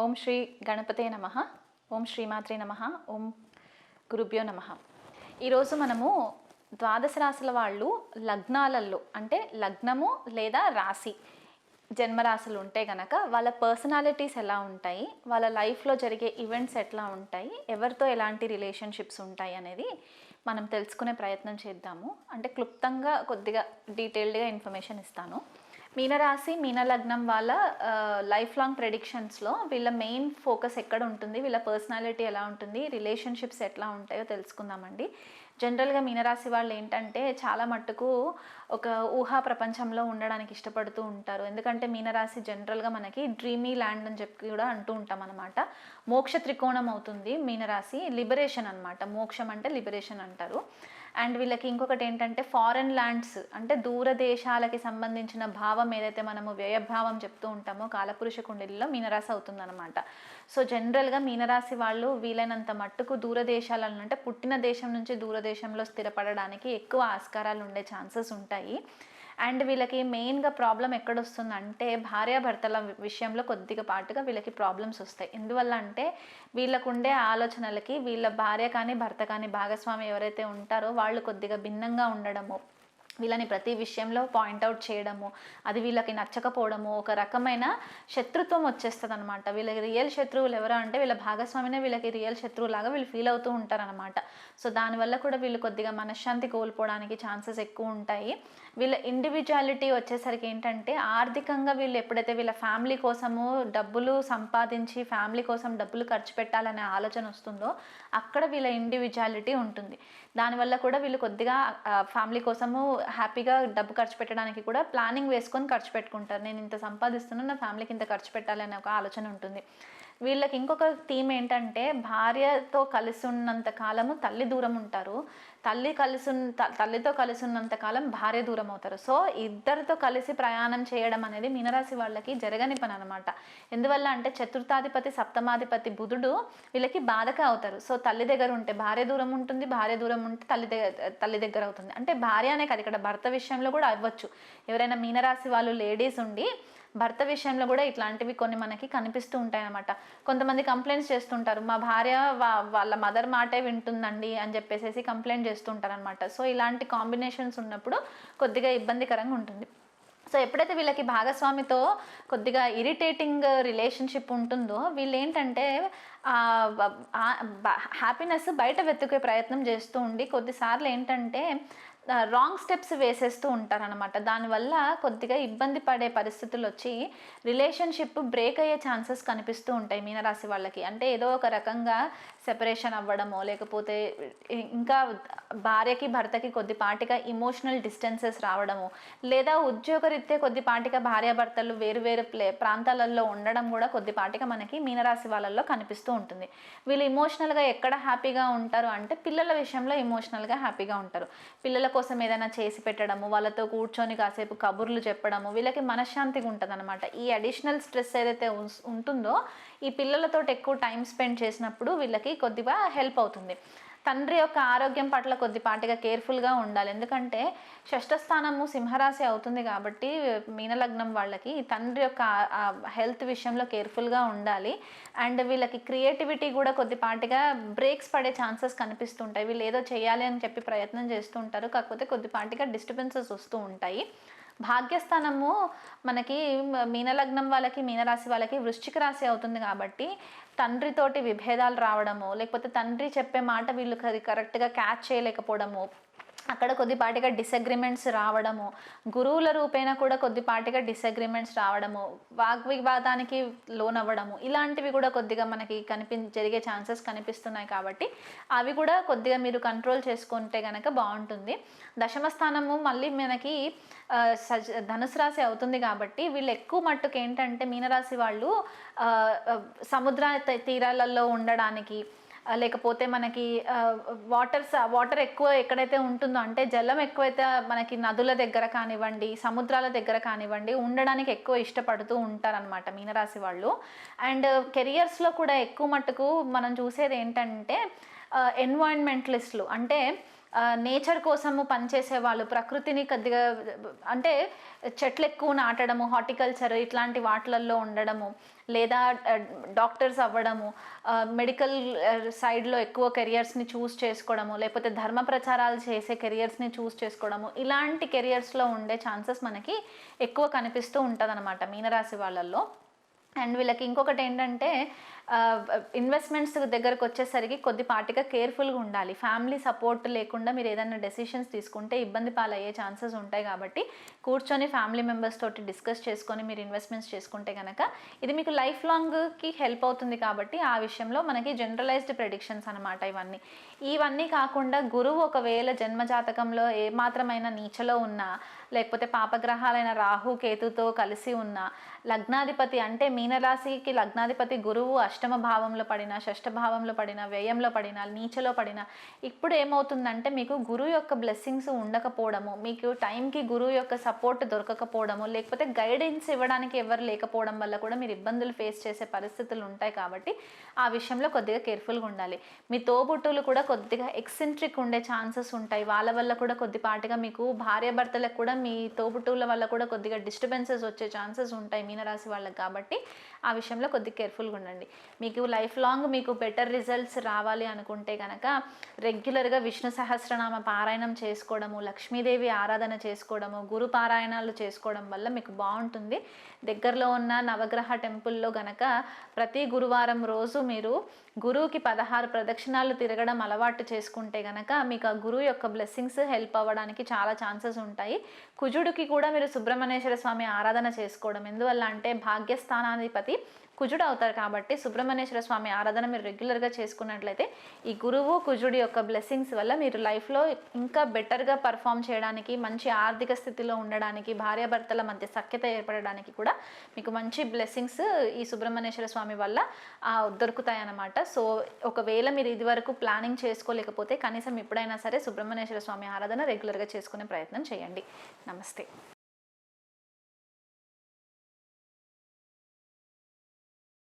ఓం శ్రీ గణపతే నమః. ఓం శ్రీమాత్రే నమః. ఓం గురుభ్యో నమః. ఈరోజు మనము ద్వాదశ రాశుల వాళ్ళు లగ్నాలలో అంటే లగ్నము లేదా రాశి జన్మరాశులు ఉంటే గనక వాళ్ళ పర్సనాలిటీస్ ఎలా ఉంటాయి, వాళ్ళ లైఫ్లో జరిగే ఈవెంట్స్ ఎట్లా ఉంటాయి, ఎవరితో ఎలాంటి రిలేషన్షిప్స్ ఉంటాయి అనేది మనం తెలుసుకునే ప్రయత్నం చేద్దాము. అంటే క్లుప్తంగా కొద్దిగా డీటెయిల్డ్గా ఇన్ఫర్మేషన్ ఇస్తాను. మీనరాశి మీనలగ్నం వాళ్ళ లైఫ్ లాంగ్ ప్రెడిక్షన్స్లో వీళ్ళ మెయిన్ ఫోకస్ ఎక్కడ ఉంటుంది, వీళ్ళ పర్సనాలిటీ ఎలా ఉంటుంది, రిలేషన్షిప్స్ ఎట్లా ఉంటాయో తెలుసుకుందామండి. జనరల్గా మీనరాశి వాళ్ళు ఏంటంటే చాలా మట్టుకు ఒక ఊహా ప్రపంచంలో ఉండడానికి ఇష్టపడుతూ ఉంటారు. ఎందుకంటే మీనరాశి జనరల్గా మనకి డ్రీమీ ల్యాండ్ అని చెప్పి కూడా అంటూ ఉంటాం అనమాట. మోక్ష త్రికోణం అవుతుంది మీనరాశి. లిబరేషన్ అనమాట, మోక్షం అంటే లిబరేషన్ అంటారు. అండ్ వీళ్ళకి ఇంకొకటి ఏంటంటే ఫారెన్ ల్యాండ్స్ అంటే దూరదేశాలకి సంబంధించిన భావం ఏదైతే మనము వ్యయభావం చెప్తూ ఉంటామో కాలపురుష కుండలిలో మీనరాశి అవుతుందన్నమాట. సో జనరల్గా మీనరాశి వాళ్ళు వీలైనంత మట్టుకు దూరదేశాలను అంటే పుట్టిన దేశం నుంచి దూరదేశంలో స్థిరపడడానికి ఎక్కువ ఆస్కారాలు ఉండే ఛాన్సెస్ ఉంటాయి. అండ్ వీళ్ళకి మెయిన్గా ప్రాబ్లం ఎక్కడొస్తుందంటే భార్యాభర్తల విషయంలో కొద్దిగా పాటుగా వీళ్ళకి ప్రాబ్లమ్స్ వస్తాయి. ఎందువల్ల అంటే వీళ్ళకు ఉండే ఆలోచనలకి వీళ్ళ భార్య కానీ భర్త కానీ భాగస్వామి ఎవరైతే ఉంటారో వాళ్ళు కొద్దిగా భిన్నంగా ఉండడము, వీళ్ళని ప్రతి విషయంలో పాయింట్అవుట్ చేయడము, అది వీళ్ళకి నచ్చకపోవడము, ఒక రకమైన శత్రుత్వం వచ్చేస్తుంది అనమాట. వీళ్ళకి రియల్ శత్రువులు ఎవరు అంటే వీళ్ళ భాగస్వామినే వీళ్ళకి రియల్ శత్రువులాగా వీళ్ళు ఫీల్ అవుతూ ఉంటారనమాట. సో దానివల్ల కూడా వీళ్ళు కొద్దిగా మనశ్శాంతి కోల్పోవడానికి ఛాన్సెస్ ఎక్కువ ఉంటాయి. వీళ్ళ ఇండివిజువాలిటీ వచ్చేసరికి ఏంటంటే ఆర్థికంగా వీళ్ళు ఎప్పుడైతే వీళ్ళ ఫ్యామిలీ కోసము డబ్బులు సంపాదించి ఫ్యామిలీ కోసం డబ్బులు ఖర్చు పెట్టాలనే ఆలోచన వస్తుందో అక్కడ వీళ్ళ ఇండివిజువాలిటీ ఉంటుంది. దానివల్ల కూడా వీళ్ళు కొద్దిగా ఫ్యామిలీ కోసము హ్యాపీగా డబ్బు ఖర్చు పెట్టడానికి కూడా ప్లానింగ్ వేసుకొని ఖర్చు పెట్టుకుంటారు. నేను ఇంత సంపాదిస్తున్నాను, నా ఫ్యామిలీకి ఇంత ఖర్చు పెట్టాలి అనే ఒక ఆలోచన ఉంటుంది. వీళ్ళకి ఇంకొక థీమ్ ఏంటంటే భార్యతో కలిసి ఉన్నంత కాలము తల్లి దూరం ఉంటారు, తల్లితో కలిసి ఉన్నంత కాలం భార్య దూరం అవుతారు. సో ఇద్దరితో కలిసి ప్రయాణం చేయడం అనేది మీనరాశి వాళ్ళకి జరగని పని అనమాట. ఎందువల్ల అంటే చతుర్థాధిపతి సప్తమాధిపతి బుధుడు వీళ్ళకి బాధక అవుతారు. సో తల్లి దగ్గర ఉంటే భార్య దూరం ఉంటుంది, భార్య దూరం ఉంటే తల్లి దగ్గర అవుతుంది. అంటే భార్య అనే కాదు, ఇక్కడ భర్త విషయంలో కూడా అవ్వచ్చు. ఎవరైనా మీనరాశి వాళ్ళు లేడీస్ ఉండి భర్త విషయంలో కూడా ఇట్లాంటివి కొన్ని మనకి కనిపిస్తూ ఉంటాయి అన్నమాట. కొంతమంది కంప్లైంట్స్ చేస్తుంటారు, మా భార్య వాళ్ళ మదర్ మాటే వింటుందండి అని చెప్పేసి కంప్లైంట్ చేస్తుంటారు అనమాట. సో ఇలాంటి కాంబినేషన్స్ ఉన్నప్పుడు కొద్దిగా ఇబ్బందికరంగా ఉంటుంది. సో ఎప్పుడైతే వీళ్ళకి భాగస్వామితో కొద్దిగా ఇరిటేటింగ్ రిలేషన్షిప్ ఉంటుందో వీళ్ళు ఏంటంటే హ్యాపీనెస్ బయట వెతుకే ప్రయత్నం చేస్తూ ఉండి కొద్దిసార్లు ఏంటంటే రాంగ్ స్టెప్స్ వేసేస్తూ ఉంటారనమాట. దానివల్ల కొద్దిగా ఇబ్బంది పడే పరిస్థితులు వచ్చి రిలేషన్షిప్ బ్రేక్ అయ్యే ఛాన్సెస్ కనిపిస్తూ ఉంటాయి మీనరాశి వాళ్ళకి. అంటే ఏదో ఒక రకంగా సెపరేషన్ అవ్వడమో లేకపోతే ఇంకా భార్యకి భర్తకి కొద్దిపాటిగా ఇమోషనల్ డిస్టెన్సెస్ రావడము, లేదా ఉద్యోగరీత్యా కొద్దిపాటిగా భార్యాభర్తలు వేరు వేరు ప్రాంతాలలో ఉండడం కూడా కొద్దిపాటిగా మనకి మీనరాశి వాళ్ళల్లో కనిపిస్తూ ఉంటుంది. వీళ్ళు ఇమోషనల్గా ఎక్కడ హ్యాపీగా ఉంటారు అంటే పిల్లల విషయంలో ఇమోషనల్గా హ్యాపీగా ఉంటారు. పిల్లల కోసం ఏదైనా చేసి పెట్టడము, వాళ్ళతో కూర్చొని కాసేపు కబుర్లు చెప్పడము వీళ్ళకి మనశ్శాంతిగా ఉంటుంది అనమాట. ఈ అడిషనల్ స్ట్రెస్ ఏదైతే ఉంటుందో ఈ పిల్లలతో ఎక్కువ టైం స్పెండ్ చేసినప్పుడు వీళ్ళకి కొద్దిగా హెల్ప్ అవుతుంది. తండ్రి యొక్క ఆరోగ్యం పట్ల కొద్దిపాటిగా కేర్ఫుల్గా ఉండాలి. ఎందుకంటే షష్ఠస్థానము సింహరాశి అవుతుంది కాబట్టి మీనలగ్నం వాళ్ళకి తండ్రి యొక్క హెల్త్ విషయంలో కేర్ఫుల్గా ఉండాలి. అండ్ వీళ్ళకి క్రియేటివిటీ కూడా కొద్దిపాటిగా బ్రేక్స్ పడే ఛాన్సెస్ కనిపిస్తుంటాయి. వీళ్ళు ఏదో చేయాలి అని చెప్పి ప్రయత్నం చేస్తూ ఉంటారు, కాకపోతే కొద్దిపాటిగా డిస్టర్బెన్సెస్ వస్తూ ఉంటాయి. భాగ్యస్థానము మనకి మీనలగ్నం వాళ్ళకి మీనరాశి వాళ్ళకి వృశ్చిక రాశి అవుతుంది కాబట్టి తండ్రితోటి విభేదాలు రావడము, లేకపోతే తండ్రి చెప్పే మాట వీళ్ళు కరెక్ట్గా క్యాచ్ చేయలేకపోవడము, అక్కడ కొద్దిపాటిగా డిసగ్రిమెంట్స్ రావడము, గురువుల రూపేణ కూడా కొద్దిపాటిగా డిసగ్రిమెంట్స్ రావడము, వాగ్వివాదానికి లోనవ్వడము, ఇలాంటివి కూడా కొద్దిగా మనకి జరిగే ఛాన్సెస్ కనిపిస్తున్నాయి. కాబట్టి అవి కూడా కొద్దిగా మీరు కంట్రోల్ చేసుకుంటే కనుక బాగుంటుంది. దశమ స్థానము మళ్ళీ మనకి ధనుసు రాశి అవుతుంది కాబట్టి వీళ్ళు ఎక్కువ మట్టుకు ఏంటంటే మీనరాశి వాళ్ళు సముద్ర తీరాలలో ఉండడానికి, లేకపోతే మనకి వాటర్ ఎక్కువ ఎక్కడైతే ఉంటుందో అంటే జలం ఎక్కువైతే మనకి నదుల దగ్గర కానివ్వండి సముద్రాల దగ్గర కానివ్వండి ఉండడానికి ఎక్కువ ఇష్టపడుతూ ఉంటారనమాట మీనరాశి వాళ్ళు. అండ్ కెరియర్స్లో కూడా ఎక్కువ మట్టుకు మనం చూసేది ఏంటంటే ఎన్వైరన్మెంటలిస్టులు, అంటే నేచర్ కోసము పనిచేసే వాళ్ళు, ప్రకృతిని కొద్దిగా అంటే చెట్లు ఎక్కువ నాటడము, హార్టికల్చర్ ఇట్లాంటి వాటిలల్లో ఉండడము, లేదా డాక్టర్స్ అవ్వడము, మెడికల్ సైడ్లో ఎక్కువ కెరియర్స్ని చూస్ చేసుకోవడము, లేకపోతే ధర్మ ప్రచారాలు చేసే కెరియర్స్ని చూస్ చేసుకోవడము, ఇలాంటి కెరియర్స్లో ఉండే ఛాన్సెస్ మనకి ఎక్కువ కనిపిస్తూ ఉంటుంది అనమాట మీనరాశి వాళ్ళల్లో. అండ్ వీళ్ళకి ఇంకొకటి ఏంటంటే ఇన్వెస్ట్మెంట్స్ దగ్గరకు వచ్చేసరికి కొద్దిపాటిగా కేర్ఫుల్గా ఉండాలి. ఫ్యామిలీ సపోర్ట్ లేకుండా మీరు ఏదైనా డెసిషన్స్ తీసుకుంటే ఇబ్బంది పాలయ్యే ఛాన్సెస్ ఉంటాయి. కాబట్టి కూర్చొని ఫ్యామిలీ మెంబర్స్ తోటి డిస్కస్ చేసుకొని మీరు ఇన్వెస్ట్మెంట్స్ చేసుకుంటే కనుక ఇది మీకు లైఫ్ లాంగ్కి హెల్ప్ అవుతుంది. కాబట్టి ఆ విషయంలో మనకి జనరలైజ్డ్ ప్రెడిక్షన్స్ అనమాట ఇవన్నీ కాకుండా గురువు ఒకవేళ జన్మజాతకంలో ఏమాత్రమైన నీచలో ఉన్నా, లేకపోతే పాపగ్రహాలైన రాహు కేతుతో కలిసి ఉన్న, లగ్నాధిపతి అంటే మీనరాశికి లగ్నాధిపతి గురువు అష్టమ భావంలో పడిన, షష్ఠ భావంలో పడిన, వ్యయంలో పడిన, నీచలో పడిన, ఇప్పుడు ఏమవుతుందంటే మీకు గురువు యొక్క బ్లెస్సింగ్స్ ఉండకపోవడము, మీకు టైంకి గురువు యొక్క సపోర్ట్ దొరకకపోవడము, లేకపోతే గైడెన్స్ ఇవ్వడానికి ఎవరు లేకపోవడం వల్ల కూడా మీరు ఇబ్బందులు ఫేస్ చేసే పరిస్థితులు ఉంటాయి. కాబట్టి ఆ విషయంలో కొద్దిగా కేర్ఫుల్గా ఉండాలి. మీ తోబుట్టులు కూడా కొద్దిగా ఎక్సెంట్రిక్ ఉండే ఛాన్సెస్ ఉంటాయి. వాళ్ళ వల్ల కూడా కొద్దిపాటిగా మీకు భార్యాభర్తలకు కూడా మీ తోబుట్టువుల వల్ల కూడా కొద్దిగా డిస్టర్బెన్సెస్ వచ్చే ఛాన్సెస్ ఉంటాయి మీనరాశి వాళ్ళకి. కాబట్టి ఆ విషయంలో కొద్దిగా కేర్ఫుల్గా ఉండండి. మీకు లైఫ్ లాంగ్ మీకు బెటర్ రిజల్ట్స్ రావాలి అనుకుంటే కనుక రెగ్యులర్గా విష్ణు సహస్రనామ పారాయణం చేసుకోవడము, లక్ష్మీదేవి ఆరాధన చేసుకోవడము, గురు పారాయణాలు చేసుకోవడం వల్ల మీకు బాగుంటుంది. దగ్గరలో ఉన్న నవగ్రహ టెంపుల్లో గనక ప్రతి గురువారం రోజు మీరు గురువుకి 16 ప్రదక్షిణాలు తిరగడం అలవాటు చేసుకుంటే గనక మీకు ఆ గురువు యొక్క బ్లెస్సింగ్స్ హెల్ప్ అవ్వడానికి చాలా ఛాన్సెస్ ఉంటాయి. కుజుడికి కూడా మీరు సుబ్రహ్మణ్యేశ్వర స్వామి ఆరాధన చేసుకోవడం, ఎందువల్ల అంటే భాగ్యస్థానాధిపతి కుజుడు అవుతారు. కాబట్టి సుబ్రహ్మణ్యేశ్వర స్వామి ఆరాధన మీరు రెగ్యులర్గా చేసుకున్నట్లయితే ఈ గురువు కుజుడి యొక్క బ్లెస్సింగ్స్ వల్ల మీరు లైఫ్లో ఇంకా బెటర్గా పర్ఫామ్ చేయడానికి, మంచి ఆర్థిక స్థితిలో ఉండడానికి, భార్యాభర్తల మధ్య సఖ్యత ఏర్పడడానికి కూడా మీకు మంచి బ్లెస్సింగ్స్ ఈ సుబ్రహ్మణ్యేశ్వర స్వామి వల్ల దొరుకుతాయి అన్నమాట. సో ఒకవేళ మీరు ఇదివరకు ప్లానింగ్ చేసుకోలేకపోతే కనీసం ఎప్పుడైనా సరే సుబ్రహ్మణ్యేశ్వర స్వామి ఆరాధన రెగ్యులర్గా చేసుకునే ప్రయత్నం చేయండి. నమస్తే.